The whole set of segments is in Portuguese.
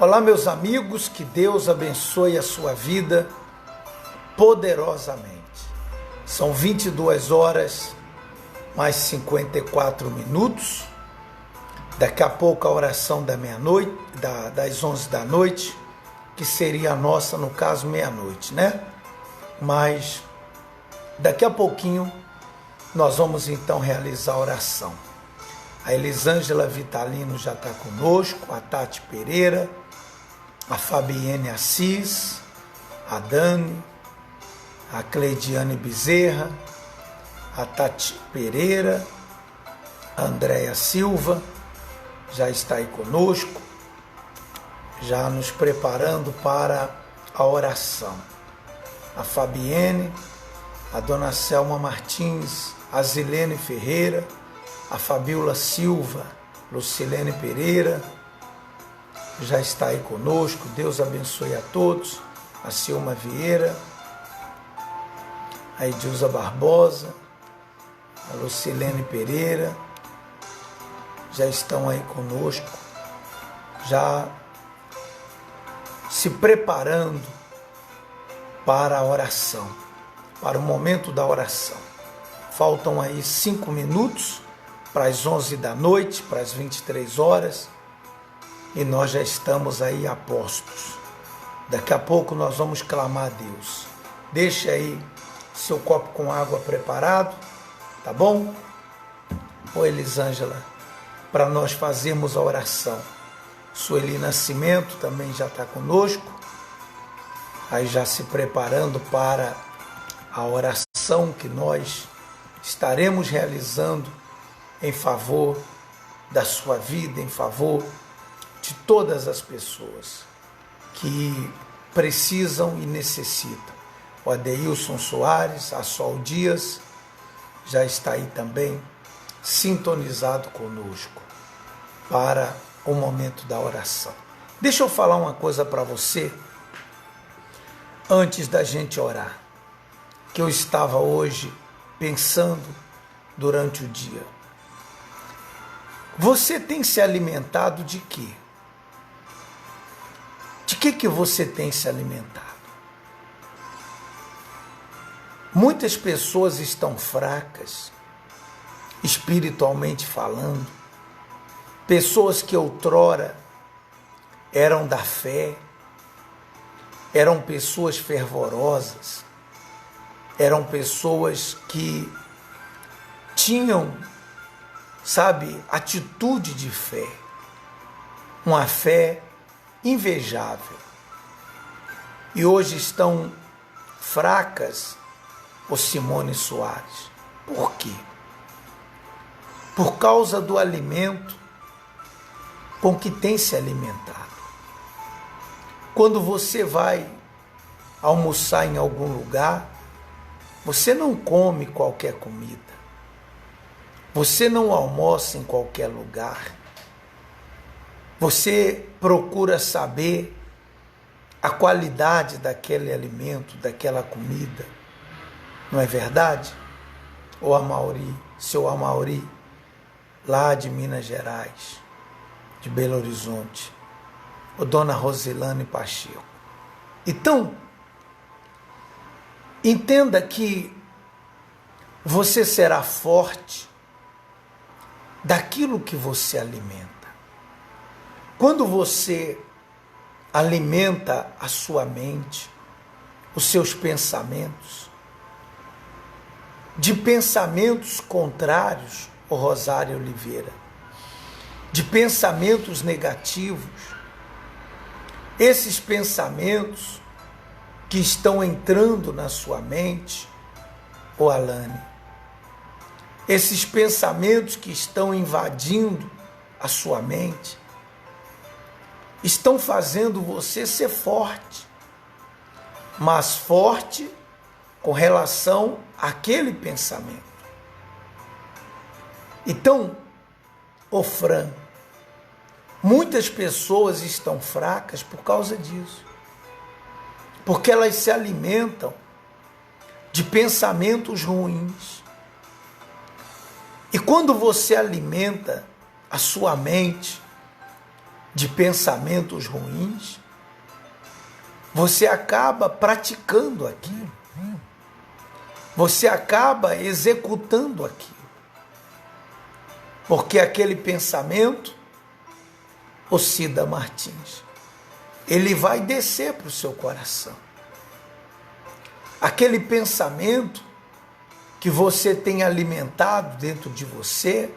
Olá, meus amigos, que Deus abençoe a sua vida poderosamente. São 22 horas mais 54 minutos. Daqui a pouco a oração da meia-noite, das 11 da noite, que seria a nossa, no caso, meia-noite, né? Mas daqui a pouquinho nós vamos então realizar a oração. A Elisângela Vitalino já está conosco, a Tati Pereira, a Fabienne Assis, a Dani, a Cleidiane Bezerra, a Tati Pereira, a Andréia Silva, já está aí conosco, já nos preparando para a oração. A Fabienne, a Dona Selma Martins, a Zilene Ferreira, a Fabiola Silva, Lucilene Pereira, já está aí conosco, Deus abençoe a todos, a Silma Vieira, a Edilza Barbosa, a Lucilene Pereira, já estão aí conosco, já se preparando para a oração, para o momento da oração. Faltam aí 5 minutos para as 11 da noite, para as 23 horas, e nós já estamos aí a postos. Daqui a pouco nós vamos clamar a Deus. Deixe aí seu copo com água preparado, tá bom? Ô Elisângela, para nós fazermos a oração. Sueli Nascimento também já está conosco, aí já se preparando para a oração que nós estaremos realizando em favor da sua vida, em favor de todas as pessoas que precisam e necessitam. O Adeilson Soares, a Sol Dias, já está aí também sintonizado conosco para o momento da oração. Deixa eu falar uma coisa para você antes da gente orar, que eu estava hoje pensando durante o dia. Você tem se alimentado de quê? De que você tem se alimentado? Muitas pessoas estão fracas, espiritualmente falando. Pessoas que outrora eram da fé, eram pessoas fervorosas, eram pessoas que tinham, atitude de fé, uma fé invejável. E hoje estão fracas, o Simone Soares. Por quê? Por causa do alimento com que tem se alimentado. Quando você vai almoçar em algum lugar, você não come qualquer comida. Você não almoça em qualquer lugar. Você procura saber a qualidade daquele alimento, daquela comida. Não é verdade? Ô Amauri, seu Amauri, lá de Minas Gerais, de Belo Horizonte, ô Dona Rosilane Pacheco. Então, entenda que você será forte daquilo que você alimenta. Quando você alimenta a sua mente, os seus pensamentos, de pensamentos contrários, o Rosário Oliveira, de pensamentos negativos, esses pensamentos que estão entrando na sua mente, o Alane, esses pensamentos que estão invadindo a sua mente, estão fazendo você ser forte, mas forte com relação àquele pensamento. Então, ô Fran, muitas pessoas estão fracas por causa disso, porque elas se alimentam de pensamentos ruins. E quando você alimenta a sua mente de pensamentos ruins, você acaba praticando aquilo. Você acaba executando aquilo. Porque aquele pensamento, o Cida Martins, ele vai descer para o seu coração. Aquele pensamento que você tem alimentado dentro de você,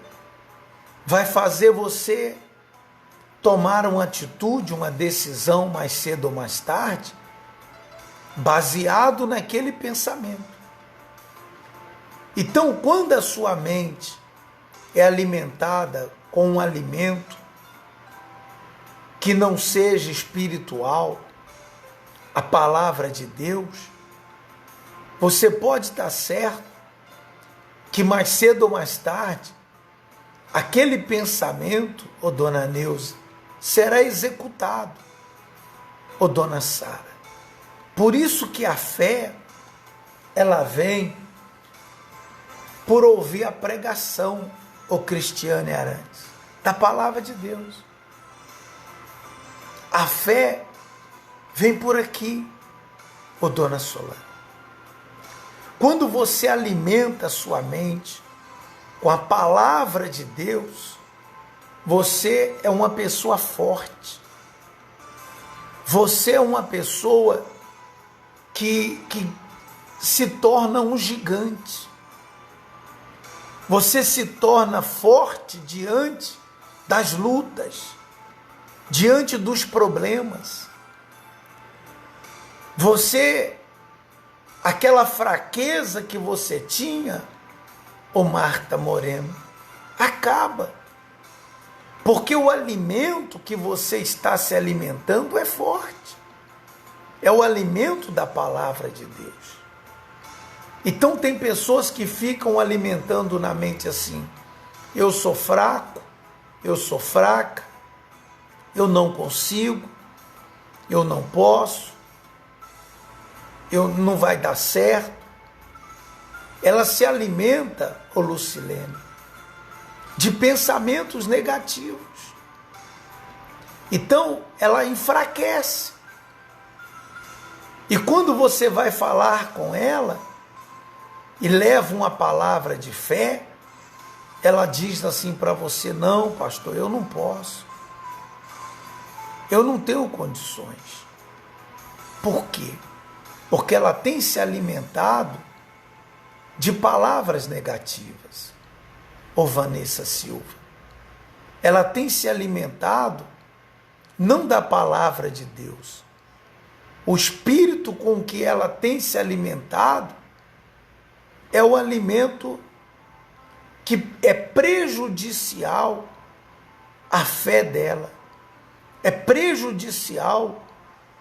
vai fazer você tomar uma atitude, uma decisão mais cedo ou mais tarde, baseado naquele pensamento. Então, quando a sua mente é alimentada com um alimento que não seja espiritual, a palavra de Deus, você pode estar certo que mais cedo ou mais tarde, aquele pensamento, ô dona Neuza, será executado, ô dona Sara. Por isso que a fé, ela vem por ouvir a pregação, ô Cristiane Arantes, da palavra de Deus. A fé vem por aqui, ô dona Solane. Quando você alimenta a sua mente com a palavra de Deus, você é uma pessoa forte. Você é uma pessoa que se torna um gigante. Você se torna forte diante das lutas, diante dos problemas. Você, aquela fraqueza que você tinha, ô Marta Moreno, acaba. Porque o alimento que você está se alimentando é forte. É o alimento da palavra de Deus. Então tem pessoas que ficam alimentando na mente assim: eu sou fraco, eu sou fraca, eu não consigo, eu não posso, não vai dar certo. Ela se alimenta, ô Lucilene, de pensamentos negativos. Então ela enfraquece. E quando você vai falar com ela e leva uma palavra de fé, ela diz assim para você: não, pastor, eu não posso. Eu não tenho condições. Por quê? Porque ela tem se alimentado de palavras negativas. Ô Vanessa Silva, ela tem se alimentado não da palavra de Deus. O espírito com que ela tem se alimentado é o alimento que é prejudicial à fé dela, é prejudicial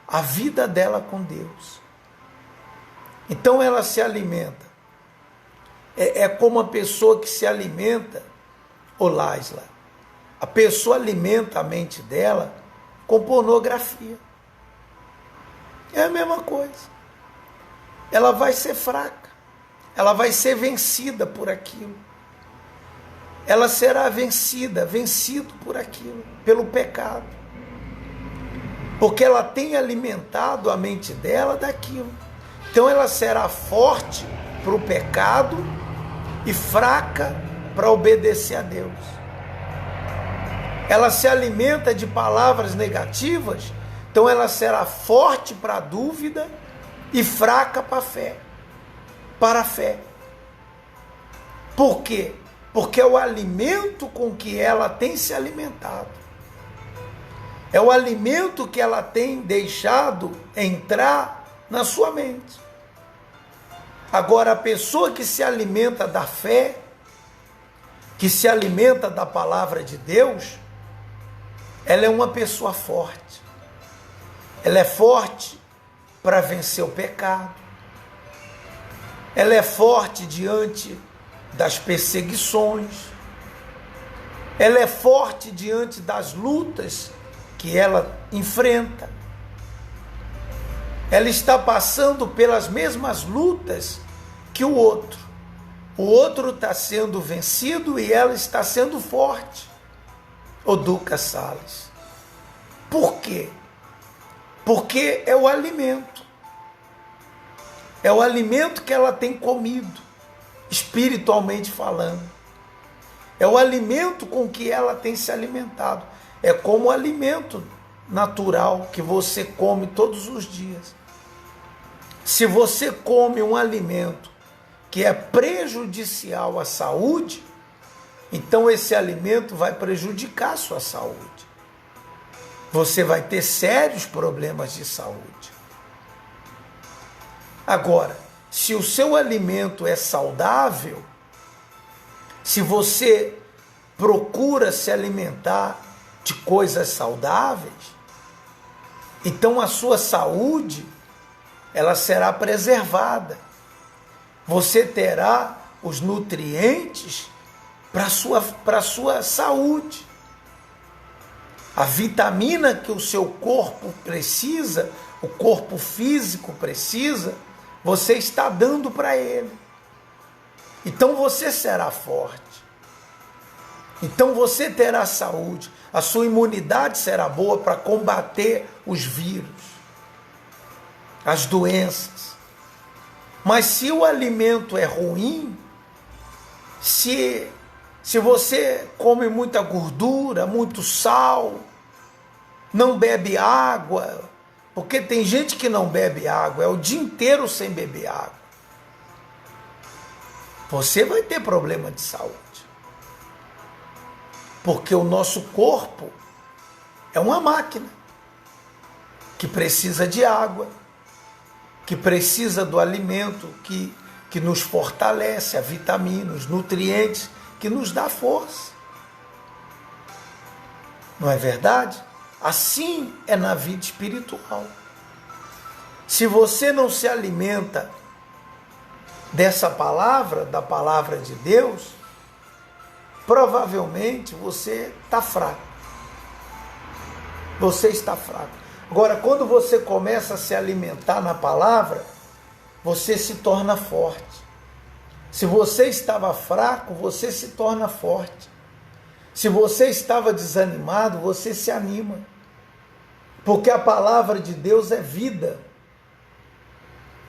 à vida dela com Deus. Então ela se alimenta. É como a pessoa que se alimenta, ô Laisla, a pessoa alimenta a mente dela com pornografia. É a mesma coisa. Ela vai ser fraca, ela vai ser vencida por aquilo. Ela será vencido por aquilo, pelo pecado. Porque ela tem alimentado a mente dela daquilo. Então ela será forte para o pecado e fraca para obedecer a Deus. Ela se alimenta de palavras negativas, então ela será forte para a dúvida e fraca para a fé. Por quê? Porque é o alimento com que ela tem se alimentado. É o alimento que ela tem deixado entrar na sua mente. Agora, a pessoa que se alimenta da fé, que se alimenta da palavra de Deus, ela é uma pessoa forte. Ela é forte para vencer o pecado. Ela é forte diante das perseguições. Ela é forte diante das lutas que ela enfrenta. Ela está passando pelas mesmas lutas que o outro. O outro está sendo vencido e ela está sendo forte. Ô Duca Salles, Por quê? Porque é o alimento. É o alimento que ela tem comido, espiritualmente falando. É o alimento com que ela tem se alimentado. É como o alimento natural que você come todos os dias. Se você come um alimento que é prejudicial à saúde, então esse alimento vai prejudicar a sua saúde. Você vai ter sérios problemas de saúde. Agora, se o seu alimento é saudável, se você procura se alimentar de coisas saudáveis, então a sua saúde, ela será preservada. Você terá os nutrientes para a sua saúde. A vitamina que o seu corpo precisa, o corpo físico precisa, você está dando para ele. Então você será forte. Então você terá saúde. A sua imunidade será boa para combater os vírus, as doenças. Mas se o alimento é ruim, se você come muita gordura, muito sal, não bebe água, porque tem gente que não bebe água, é o dia inteiro sem beber água, você vai ter problema de saúde. Porque o nosso corpo é uma máquina que precisa de água, que precisa do alimento que nos fortalece, a vitamina, os nutrientes, que nos dá força. Não é verdade? Assim é na vida espiritual. Se você não se alimenta dessa palavra, da palavra de Deus, provavelmente você está fraco. Você está fraco. Agora, quando você começa a se alimentar na palavra, você se torna forte. Se você estava fraco, você se torna forte. Se você estava desanimado, você se anima. Porque a palavra de Deus é vida.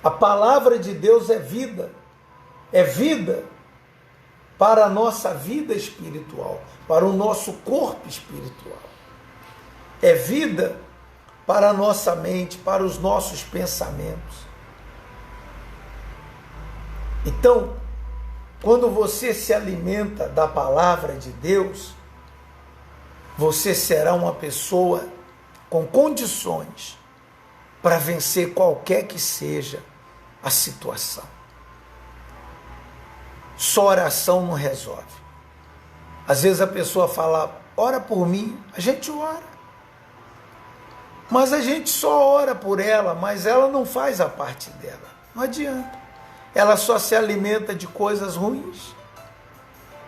A palavra de Deus é vida. É vida para a nossa vida espiritual, para o nosso corpo espiritual. É vida para a nossa mente, para os nossos pensamentos. Então, quando você se alimenta da palavra de Deus, você será uma pessoa com condições para vencer qualquer que seja a situação. Só oração não resolve. Às vezes a pessoa fala, ora por mim, a gente ora. Mas a gente só ora por ela, mas ela não faz a parte dela. Não adianta. Ela só se alimenta de coisas ruins.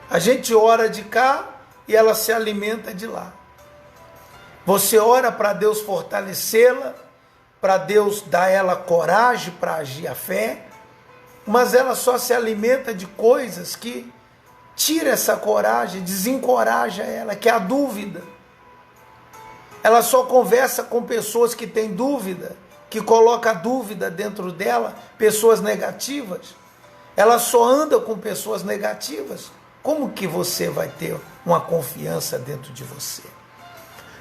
A gente ora de cá e ela se alimenta de lá. Você ora para Deus fortalecê-la, para Deus dar a ela coragem para agir a fé, mas ela só se alimenta de coisas que tira essa coragem, desencoraja ela, que é a dúvida. Ela só conversa com pessoas que têm dúvida, que coloca dúvida dentro dela, pessoas negativas. Ela só anda com pessoas negativas. Como que você vai ter uma confiança dentro de você?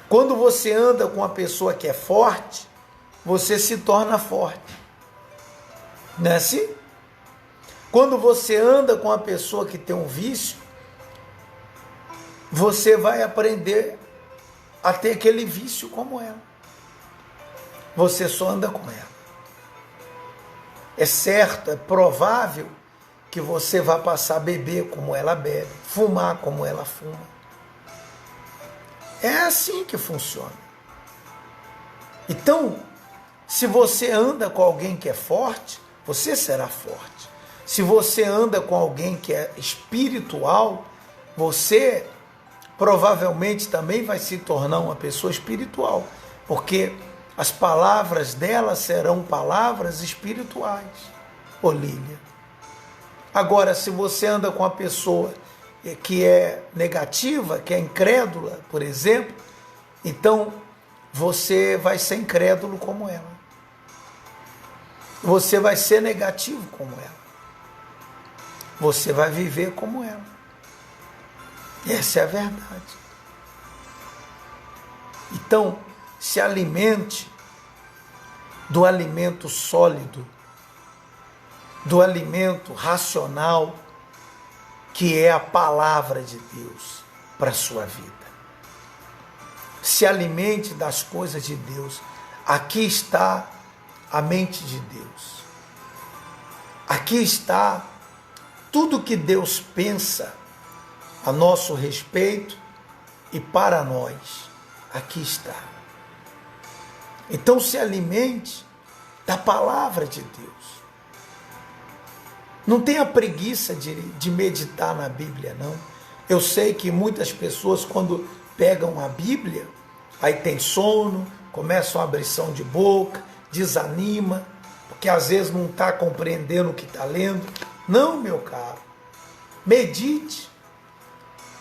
Quando você anda com uma pessoa que é forte, você se torna forte. Não é assim? Quando você anda com uma pessoa que tem um vício, você vai aprender a ter aquele vício como ela. Você só anda com ela. É certo, é provável que você vá passar a beber como ela bebe, fumar como ela fuma. É assim que funciona. Então, se você anda com alguém que é forte, você será forte. Se você anda com alguém que é espiritual, você provavelmente também vai se tornar uma pessoa espiritual, porque as palavras dela serão palavras espirituais. Ô Lília. Agora, se você anda com uma pessoa que é negativa, que é incrédula, por exemplo, então você vai ser incrédulo como ela. Você vai ser negativo como ela. Você vai viver como ela. Essa é a verdade. Então, se alimente do alimento sólido, do alimento racional, que é a palavra de Deus para a sua vida. Se alimente das coisas de Deus. Aqui está a mente de Deus. Aqui está tudo que Deus pensa a nosso respeito e para nós. Aqui está. Então se alimente da palavra de Deus. Não tenha preguiça de meditar na Bíblia, não. Eu sei que muitas pessoas, quando pegam a Bíblia, aí tem sono, começam a abrição de boca, desanima, porque às vezes não está compreendendo o que está lendo. Não, meu caro. Medite.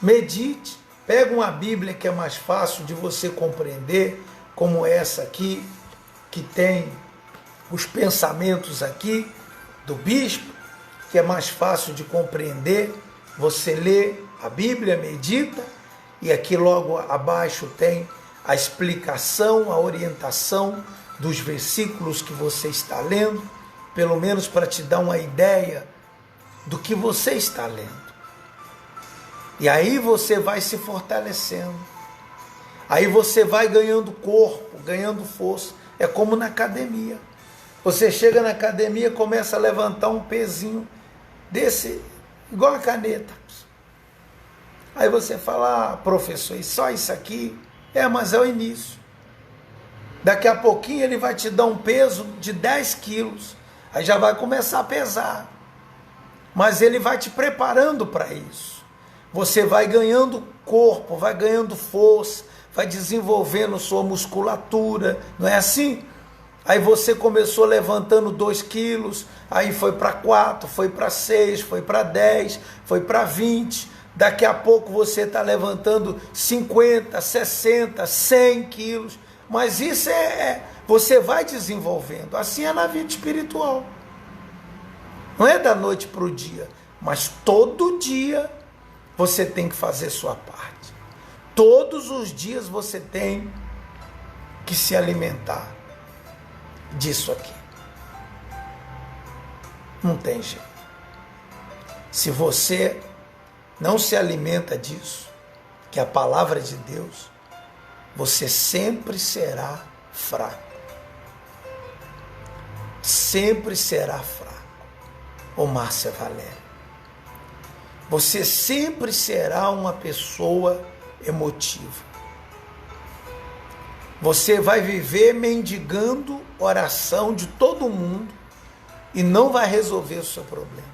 Medite. Pega uma Bíblia que é mais fácil de você compreender, como essa aqui, que tem os pensamentos aqui do bispo, que é mais fácil de compreender. Você lê a Bíblia, medita, e aqui logo abaixo tem a explicação, a orientação dos versículos que você está lendo, pelo menos para te dar uma ideia do que você está lendo. E aí você vai se fortalecendo. Aí você vai ganhando corpo, ganhando força. É como na academia. Você chega na academia, começa a levantar um pezinho desse, igual a caneta. Aí você fala, professor, só isso aqui? Mas é o início. Daqui a pouquinho ele vai te dar um peso de 10 quilos. Aí já vai começar a pesar. Mas ele vai te preparando para isso. Você vai ganhando corpo, vai ganhando força, vai desenvolvendo sua musculatura, não é assim? Aí você começou levantando 2 quilos, aí foi para 4, foi para 6, foi para 10, foi para 20. Daqui a pouco você está levantando 50, 60, 100 quilos. Mas isso você vai desenvolvendo. Assim é na vida espiritual. Não é da noite para o dia, mas todo dia você tem que fazer sua parte. Todos os dias você tem que se alimentar disso aqui. Não tem jeito. Se você não se alimenta disso, que é a palavra de Deus, você sempre será fraco. Sempre será fraco. Ô Márcia Valéria. Você sempre será uma pessoa emotiva. Você vai viver mendigando oração de todo mundo e não vai resolver o seu problema.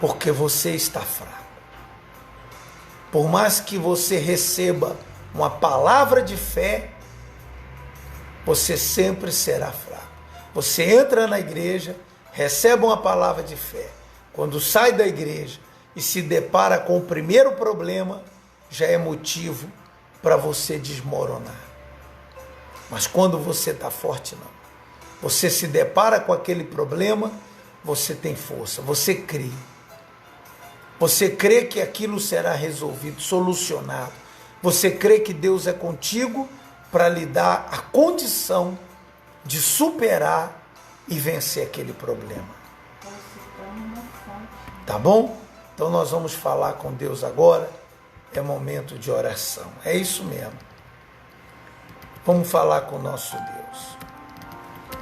Porque você está fraco. Por mais que você receba uma palavra de fé, você sempre será fraco. Você entra na igreja, recebe uma palavra de fé. Quando sai da igreja e se depara com o primeiro problema, já é motivo para você desmoronar. Mas quando você está forte, não. Você se depara com aquele problema, você tem força, você crê. Você crê que aquilo será resolvido, solucionado. Você crê que Deus é contigo para lhe dar a condição de superar e vencer aquele problema. Tá bom? Então nós vamos falar com Deus agora. É momento de oração. É isso mesmo. Vamos falar com o nosso Deus.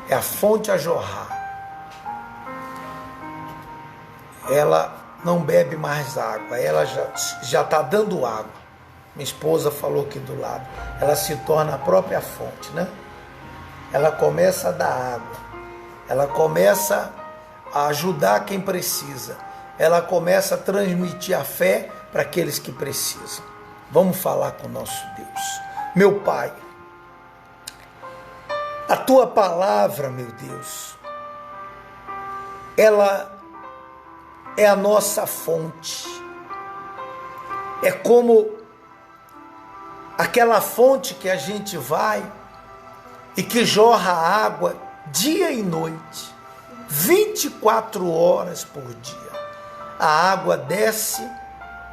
É a fonte a jorrar. Ela não bebe mais água. Ela já está dando água. Minha esposa falou aqui do lado. Ela se torna a própria fonte, né? Ela começa a dar água. Ela começa a ajudar quem precisa. Ela começa a transmitir a fé para aqueles que precisam. Vamos falar com o nosso Deus. Meu Pai, a Tua palavra, meu Deus, ela é a nossa fonte. É como aquela fonte que a gente vai e que jorra água dia e noite, 24 horas por dia. A água desce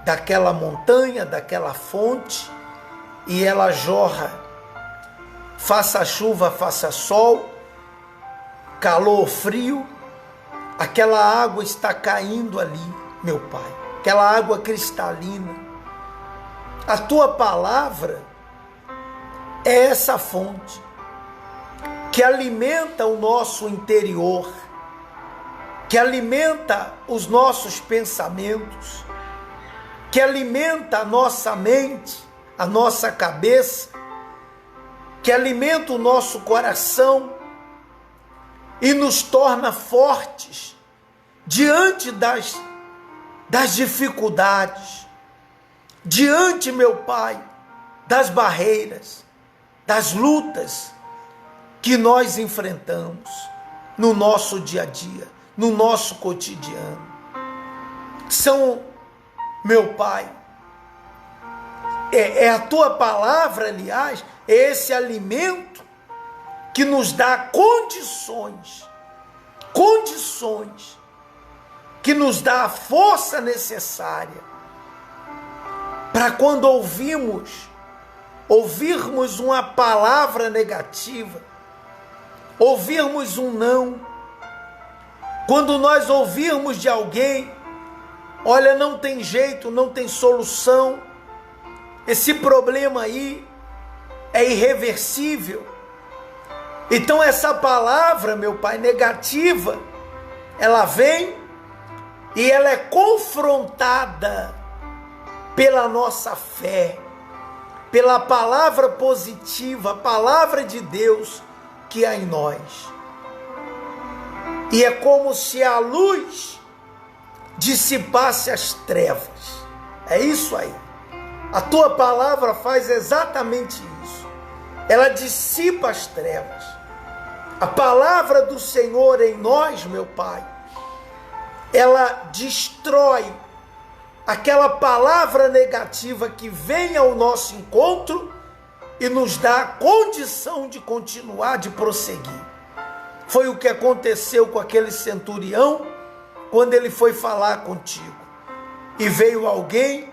daquela montanha, daquela fonte, e ela jorra, faça chuva, faça sol, calor ou frio, aquela água está caindo ali, meu Pai, aquela água cristalina. A tua palavra é essa fonte que alimenta o nosso interior, que alimenta os nossos pensamentos, que alimenta a nossa mente, a nossa cabeça, que alimenta o nosso coração e nos torna fortes diante das dificuldades, diante, meu Pai, das barreiras, das lutas que nós enfrentamos no nosso dia a dia, no nosso cotidiano. São, meu Pai, é a tua palavra, aliás, é esse alimento que nos dá condições, que nos dá a força necessária para quando ouvirmos uma palavra negativa, ouvirmos um não, quando nós ouvirmos de alguém, olha, não tem jeito, não tem solução, esse problema aí é irreversível. Então essa palavra, meu Pai, negativa, ela vem e ela é confrontada pela nossa fé, pela palavra positiva, a palavra de Deus que há em nós. E é como se a luz dissipasse as trevas. É isso aí. A tua palavra faz exatamente isso. Ela dissipa as trevas. A palavra do Senhor em nós, meu Pai, ela destrói aquela palavra negativa que vem ao nosso encontro e nos dá a condição de continuar, de prosseguir. Foi o que aconteceu com aquele centurião quando ele foi falar contigo. E veio alguém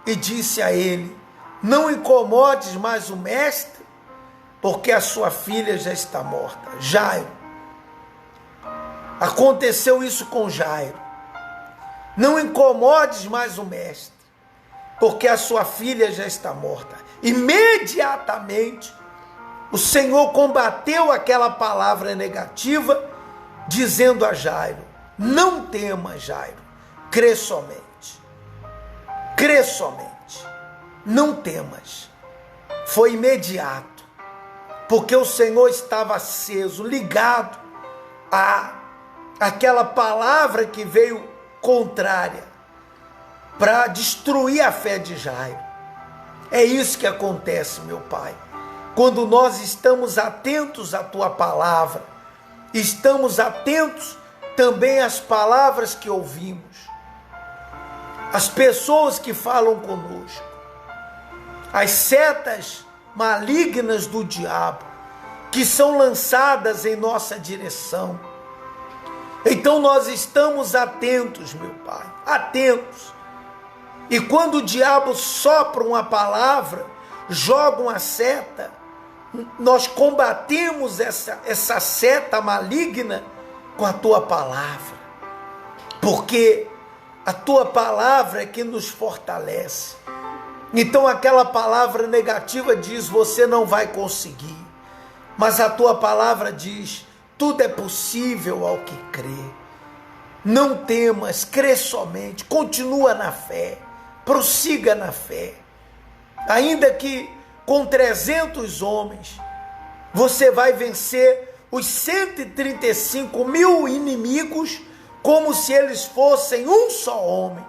e disse a ele: não incomodes mais o mestre, porque a sua filha já está morta. Jairo. Aconteceu isso com Jairo. Não incomodes mais o mestre, porque a sua filha já está morta. Imediatamente, o Senhor combateu aquela palavra negativa, dizendo a Jairo: não temas, Jairo, crê somente. Crê somente, não temas. Foi imediato, porque o Senhor estava aceso, ligado àquela palavra que veio contrária para destruir a fé de Jairo. É isso que acontece, meu Pai, quando nós estamos atentos à tua palavra, estamos atentos também às palavras que ouvimos, as pessoas que falam conosco, as setas malignas do diabo que são lançadas em nossa direção. Então nós estamos atentos, meu Pai, atentos. E quando o diabo sopra uma palavra, joga uma seta, nós combatemos essa seta maligna com a tua palavra, porque a tua palavra é que nos fortalece. Então aquela palavra negativa diz: você não vai conseguir, mas a tua palavra diz: tudo é possível ao que crê. Não temas, crê somente, continua na fé, prossiga na fé. Ainda que com 300 homens, você vai vencer os 135 mil inimigos como se eles fossem um só homem.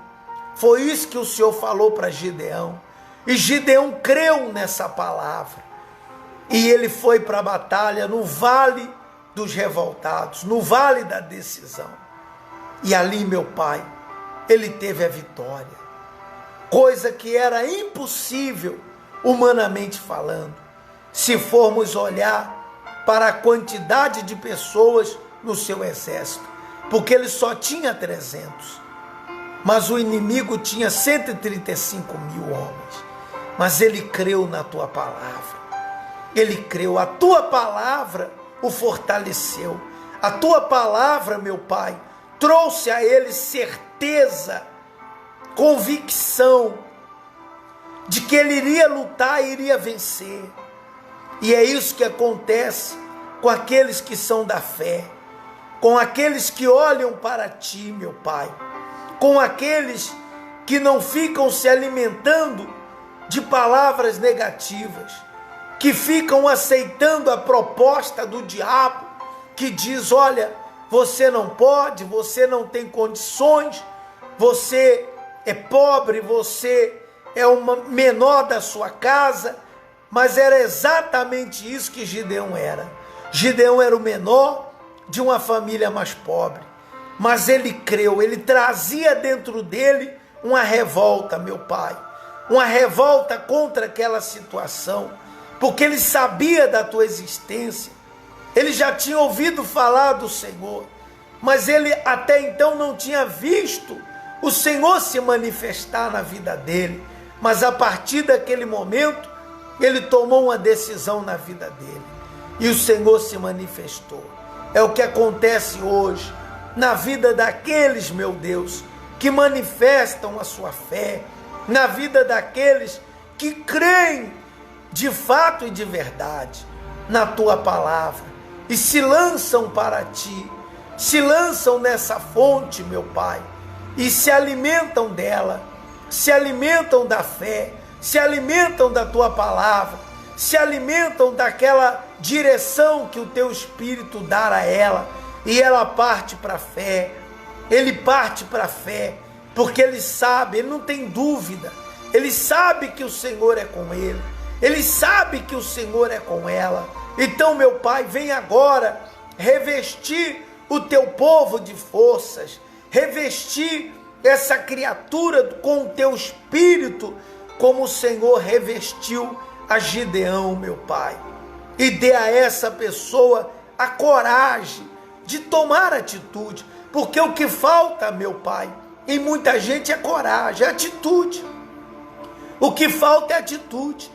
Foi isso que o Senhor falou para Gideão. E Gideão creu nessa palavra. E ele foi para a batalha no vale dos revoltados, no vale da decisão. E ali, meu Pai, ele teve a vitória. Coisa que era impossível humanamente falando, se formos olhar para a quantidade de pessoas no seu exército, porque ele só tinha 300, mas o inimigo tinha 135 mil homens. Mas ele creu na tua palavra, ele creu, a tua palavra o fortaleceu, a tua palavra, meu Pai, trouxe a ele certeza, convicção de que ele iria lutar e iria vencer. E é isso que acontece com aqueles que são da fé, com aqueles que olham para ti, meu Pai, com aqueles que não ficam se alimentando de palavras negativas, que ficam aceitando a proposta do diabo, que diz: olha, você não pode, você não tem condições, você é pobre, você é o menor da sua casa. Mas era exatamente isso que Gideão era. Gideão era o menor de uma família mais pobre, mas ele creu, ele trazia dentro dele uma revolta, meu Pai, uma revolta contra aquela situação, porque ele sabia da tua existência, ele já tinha ouvido falar do Senhor, mas ele até então não tinha visto o Senhor se manifestar na vida dele. Mas a partir daquele momento, ele tomou uma decisão na vida dele, e o Senhor se manifestou. É o que acontece hoje na vida daqueles, meu Deus, que manifestam a sua fé, na vida daqueles que creem de fato e de verdade na tua palavra e se lançam para ti, se lançam nessa fonte, meu Pai, e se alimentam dela, se alimentam da fé, se alimentam da tua palavra, se alimentam daquela direção que o teu Espírito dá a ela, e ela parte para a fé. Ele parte para a fé, porque ele sabe, ele não tem dúvida, ele sabe que o Senhor é com ele, ele sabe que o Senhor é com ela. Então, meu Pai, vem agora revestir o teu povo de forças, revestir essa criatura com o teu Espírito, como o Senhor revestiu a Gideão, meu Pai, e dê a essa pessoa a coragem de tomar atitude, porque o que falta, meu Pai, em muita gente é coragem, é atitude. O que falta é atitude.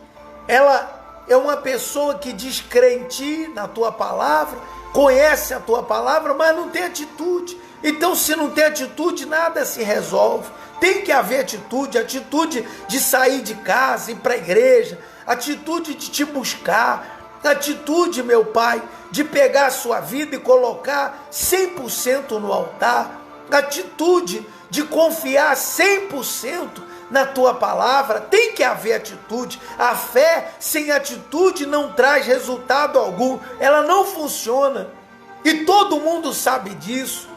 Ela é uma pessoa que diz crer em ti, na tua palavra, conhece a tua palavra, mas não tem atitude. Então, se não tem atitude, nada se resolve. Tem que haver atitude, atitude de sair de casa, ir para a igreja, atitude de te buscar, atitude, meu Pai, de pegar a sua vida e colocar 100% no altar, atitude de confiar 100% na tua palavra. Tem que haver atitude. A fé sem atitude não traz resultado algum, ela não funciona, e todo mundo sabe disso,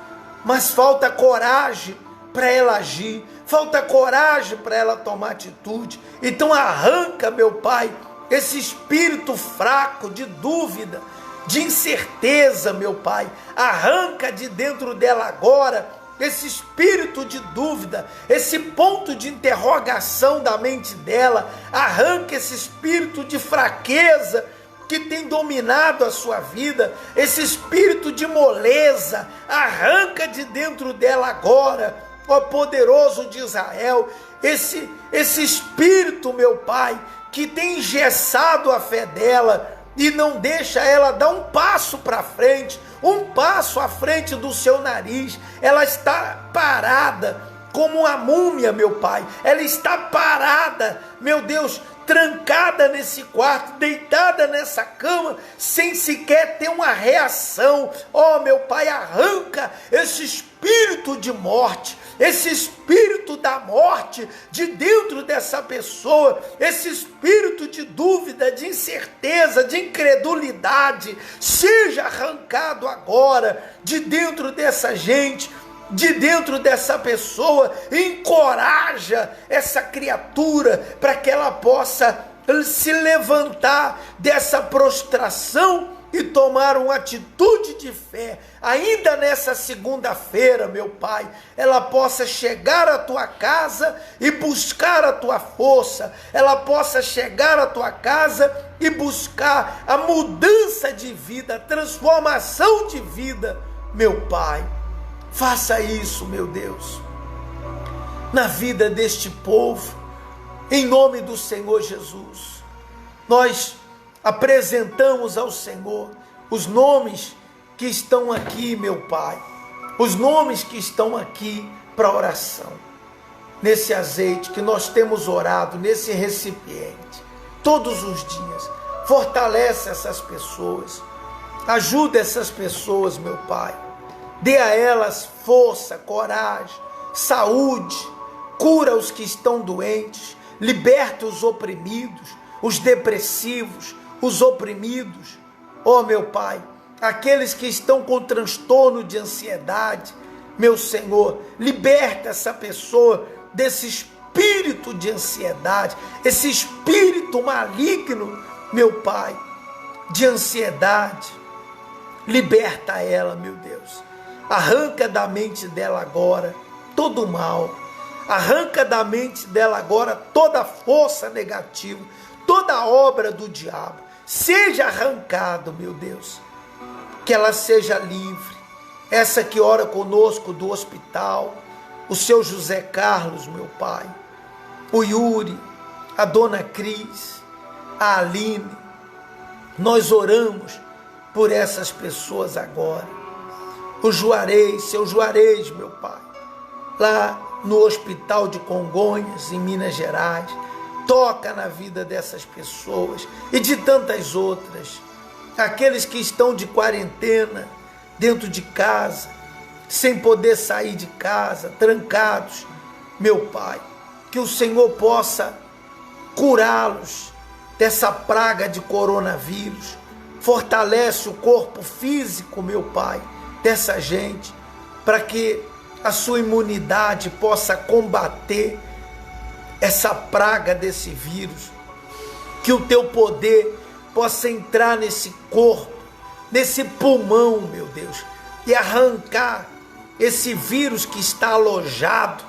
mas falta coragem para ela agir, falta coragem para ela tomar atitude. Então arranca, meu Pai, esse espírito fraco de dúvida, de incerteza, meu Pai, arranca de dentro dela agora esse espírito de dúvida, esse ponto de interrogação da mente dela, arranca esse espírito de fraqueza que tem dominado a sua vida, esse espírito de moleza, arranca de dentro dela agora, ó poderoso de Israel, esse espírito, meu Pai, que tem engessado a fé dela e não deixa ela dar um passo para frente, um passo à frente do seu nariz. Ela está parada como uma múmia, meu Pai, ela está parada, meu Deus, trancada nesse quarto, deitada nessa cama, sem sequer ter uma reação. Ó, meu Pai, arranca esse espírito de morte, esse espírito da morte de dentro dessa pessoa, esse espírito de dúvida, de incerteza, de incredulidade, seja arrancado agora de dentro dessa gente, de dentro dessa pessoa. Encoraja essa criatura para que ela possa se levantar dessa prostração e tomar uma atitude de fé, ainda nessa segunda-feira, meu Pai, ela possa chegar à tua casa e buscar a tua força, ela possa chegar à tua casa e buscar a mudança de vida, a transformação de vida, meu Pai. Faça isso, meu Deus, na vida deste povo, em nome do Senhor Jesus. Nós apresentamos ao Senhor os nomes que estão aqui, meu Pai, os nomes que estão aqui para oração, nesse azeite que nós temos orado, nesse recipiente, todos os dias. Fortalece essas pessoas, ajuda essas pessoas, meu Pai, dê a elas força, coragem, saúde, cura os que estão doentes, liberta os oprimidos, os depressivos, os oprimidos, ó meu Pai, aqueles que estão com transtorno de ansiedade, meu Senhor, liberta essa pessoa desse espírito de ansiedade, esse espírito maligno, meu Pai, de ansiedade, liberta ela, meu Deus, arranca da mente dela agora todo o mal, arranca da mente dela agora toda a força negativa, toda a obra do diabo, seja arrancado, meu Deus, que ela seja livre. Essa que ora conosco do hospital, o seu José Carlos, meu Pai, o Yuri, a dona Cris, a Aline, nós oramos por essas pessoas agora. O Juarez, seu Juarez, meu Pai, lá no hospital de Congonhas, em Minas Gerais, toca na vida dessas pessoas e de tantas outras, aqueles que estão de quarentena, dentro de casa, sem poder sair de casa, trancados, meu Pai, que o Senhor possa curá-los dessa praga de coronavírus, fortalece o corpo físico, meu Pai, dessa gente, para que a sua imunidade possa combater essa praga desse vírus, que o teu poder possa entrar nesse corpo, nesse pulmão, meu Deus, e arrancar esse vírus que está alojado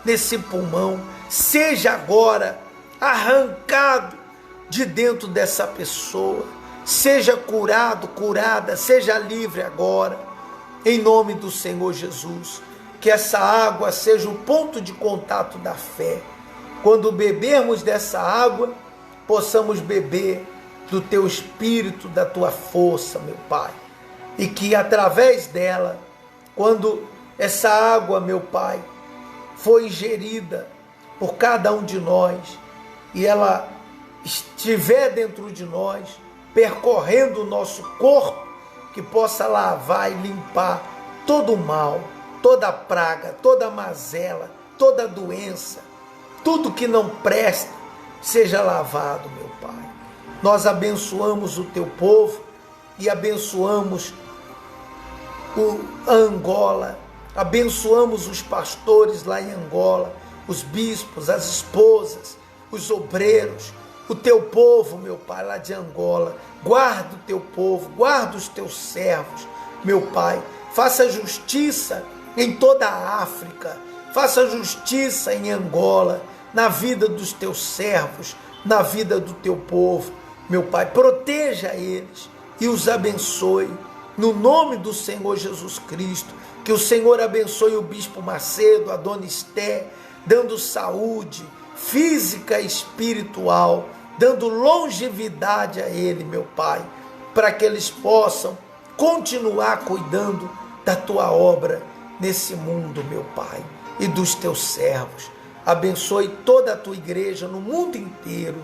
nesse pulmão, seja agora arrancado de dentro dessa pessoa, seja curado, curada, seja livre agora, em nome do Senhor Jesus, que essa água seja o ponto de contato da fé. Quando bebermos dessa água, possamos beber do teu espírito, da tua força, meu Pai. E que através dela, quando essa água, meu Pai, for ingerida por cada um de nós, e ela estiver dentro de nós, percorrendo o nosso corpo, que possa lavar e limpar todo o mal, toda praga, toda mazela, toda doença, tudo que não presta, seja lavado, meu Pai. Nós abençoamos o teu povo e abençoamos a Angola, abençoamos os pastores lá em Angola, os bispos, as esposas, os obreiros, o teu povo, meu Pai, lá de Angola. Guarda o teu povo, guarda os teus servos, meu Pai. Faça justiça em toda a África, faça justiça em Angola, na vida dos teus servos, na vida do teu povo, meu Pai. Proteja eles e os abençoe, no nome do Senhor Jesus Cristo. Que o Senhor abençoe o Bispo Macedo, a Dona Esté, dando saúde física e espiritual, dando longevidade a ele, meu Pai, para que eles possam continuar cuidando da tua obra nesse mundo, meu Pai, e dos teus servos. Abençoe toda a tua igreja no mundo inteiro,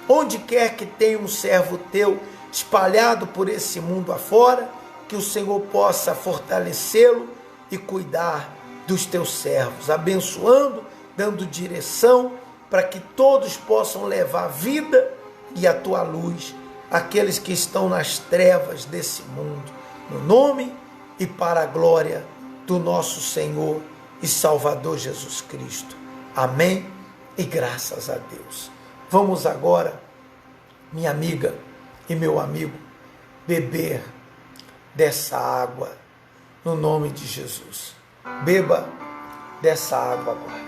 onde quer que tenha um servo teu espalhado por esse mundo afora, que o Senhor possa fortalecê-lo e cuidar dos teus servos, abençoando, dando direção, para que todos possam levar vida e a tua luz àqueles que estão nas trevas desse mundo, no nome e para a glória do nosso Senhor e Salvador Jesus Cristo. Amém e graças a Deus. Vamos agora, minha amiga e meu amigo, beber dessa água no nome de Jesus. Beba dessa água agora.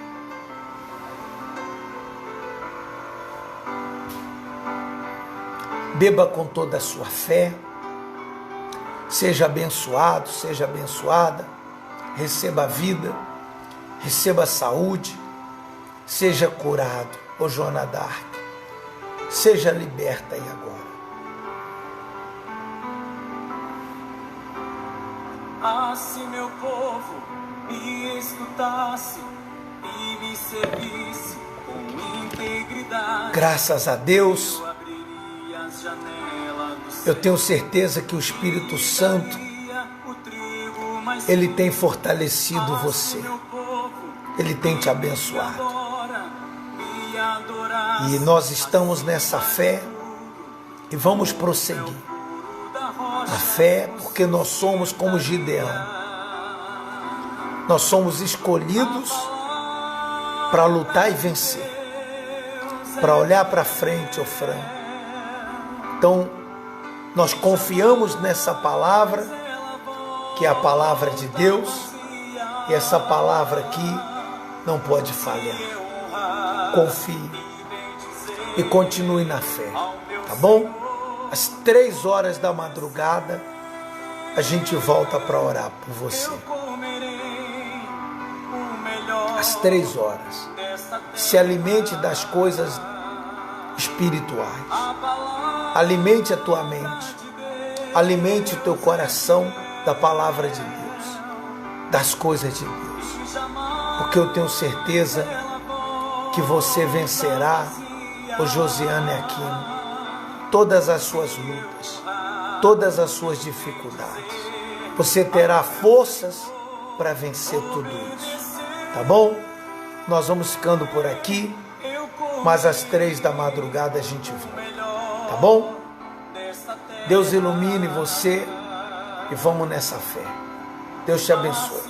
Beba com toda a sua fé. Seja abençoado, seja abençoada. Receba a vida, receba a saúde. Seja curado, ô Joana d'Arc. Seja liberta aí agora. Ah, se meu povo me escutasse e me servisse com integridade. Graças a Deus, eu tenho certeza que o Espírito Santo, Ele tem fortalecido você. Ele tem te abençoado. E nós estamos nessa fé e vamos prosseguir. A fé, porque nós somos como Gideão. Nós somos escolhidos para lutar e vencer. Para olhar para frente, ô Fran. Então, nós confiamos nessa palavra, que é a palavra de Deus, e essa palavra aqui não pode falhar. Confie e continue na fé, tá bom? Às 3 horas da madrugada, a gente volta para orar por você. Às 3 horas. Se alimente das coisas espirituais. Alimente a tua mente. Alimente o teu coração da palavra de Deus, das coisas de Deus. Porque eu tenho certeza que você vencerá, o Josiane Aquino, todas as suas lutas, todas as suas dificuldades. Você terá forças para vencer tudo isso. Tá bom? Nós vamos ficando por aqui, mas às 3 da madrugada a gente volta. Tá bom? Deus ilumine você e vamos nessa fé. Deus te abençoe.